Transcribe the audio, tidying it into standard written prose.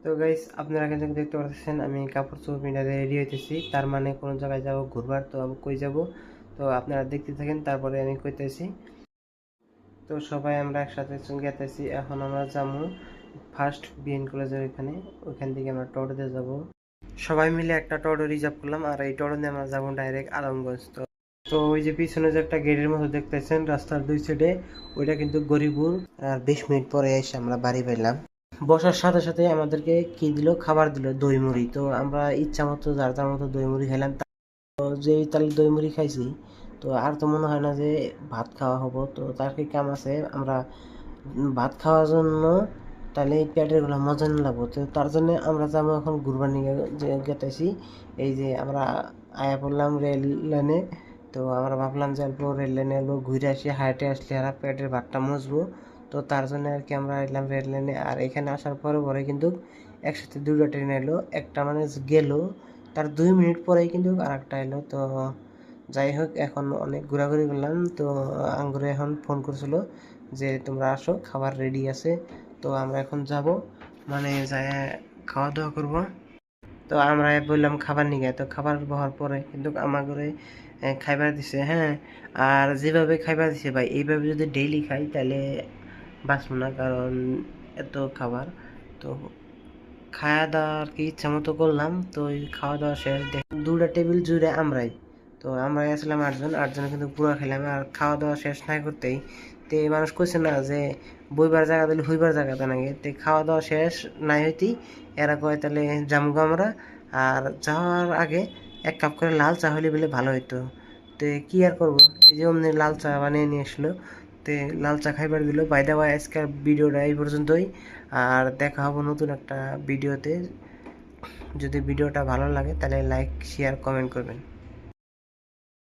তো গাইস আপনারা কিন্তু দেখতে পাচ্ছেন আমি কাপড় চোপড় পিন্ডা রেডি হইতেছি, তার মানে কোনো জায়গায় যাব ঘুরবার। তো আমি কই যাব, তো আপনারা দেখতে থাকেন, তারপরে আমি কইতেছি। তো সবাই আমরা একসাথে গেতেছি। এখন আমরা যাবো ফার্স্ট বিএন কলেজের ওইখান থেকে আমরা টোটোতে যাব। সবাই মিলে একটা টোটো রিজার্ভ করলাম, আর এই টোটো নিয়ে আমরা যাবো ডাইরেক্ট আলমগঞ্জ। তো তো ওই যে পিছনে যে একটা গেটের মতো দেখতেছেন রাস্তার দুই সাইডে, ওইটা কিন্তু গরিপুর। আর 20 মিনিট পরে এসে আমরা বাড়ি পেলাম। বসার সাথে সাথে আমাদেরকে কি দিল, খাবার দিল, দই মুড়ি। তো আমরা ইচ্ছা মতো যার যার মতো দই মুড়ি খেলাম। তো যে তাহলে দই মুড়ি খাইছি, তো আর তো মনে হয় না যে ভাত খাওয়া হবো। তো তার কি কাম আছে, আমরা ভাত খাওয়ার জন্য তাহলে এই পেটের গুলো মজা নিয়ে লাগবো। তো তার জন্য আমরা যাবো এখন ঘুরবার নিয়ে গেতেছি। এই যে আমরা আয়া পড়লাম রেল লাইনে। তো আমরা ভাবলাম যে অল্প রেল লাইনে অল্প ঘুরে আসি, হাইটে আসলে আর পেটের ভাতটা মজবো। তো তার জন্য আর কি আমরা এলাম রেল লাইনে। আর এখানে আসার পরে পরে কিন্তু একসাথে দুটো ট্রেন এলো, একটা মানে গেল, তার 2 মিনিট পরেই কিন্তু আর একটা এলো। তো যাই হোক, এখন অনেক ঘোরাঘুরি করলাম। তো আঙ্গুরে এখন ফোন করছিল যে তোমরা আসো, খাবার রেডি আছে। তো আমরা এখন যাব, মানে যাই খাওয়া দাওয়া করব। তো আমরা বললাম খাবার নিয়ে। তো খাবার হওয়ার পরে কিন্তু আমার ঘরে খাইবার দিছে, হ্যাঁ। আর যেভাবে খাইবার দিছে ভাই, এইভাবে যদি ডেইলি খাই তাহলে বাঁচবো না, কারণ এত খাবার। তো খাওয়া দাওয়া আর কি ইচ্ছা মতো করলাম। তো ওই খাওয়া দাওয়া শেষ, দেখ দুটা টেবিল জুড়ে আমরাই। তো আমরাই আসলাম আটজন কিন্তু পুরো খেলাম। আর খাওয়া দাওয়া শেষ না করতেই তে মানুষ কইছে না যে বইবার জায়গা দিলে হইবার জায়গা তো নাকি। তে খাওয়া দাওয়া শেষ নাই হইতেই এরা কয় তাহলে জামগো আমরা। আর যাওয়ার আগে 1 কাপ করে লাল চা হলে বলে ভালো হইতো। তে কি আর করবো, এই যে অমনি লাল চা বানিয়ে নিয়ে আসলো। তে লাল চা খাইবার দিল। বাই দা ওয়াই আজকের ভিডিওটা এই পর্যন্তই। আর দেখা হবো নতুন একটা ভিডিওতে। যদি ভিডিওটা ভালো লাগে তাহলে লাইক শেয়ার কমেন্ট করবেন।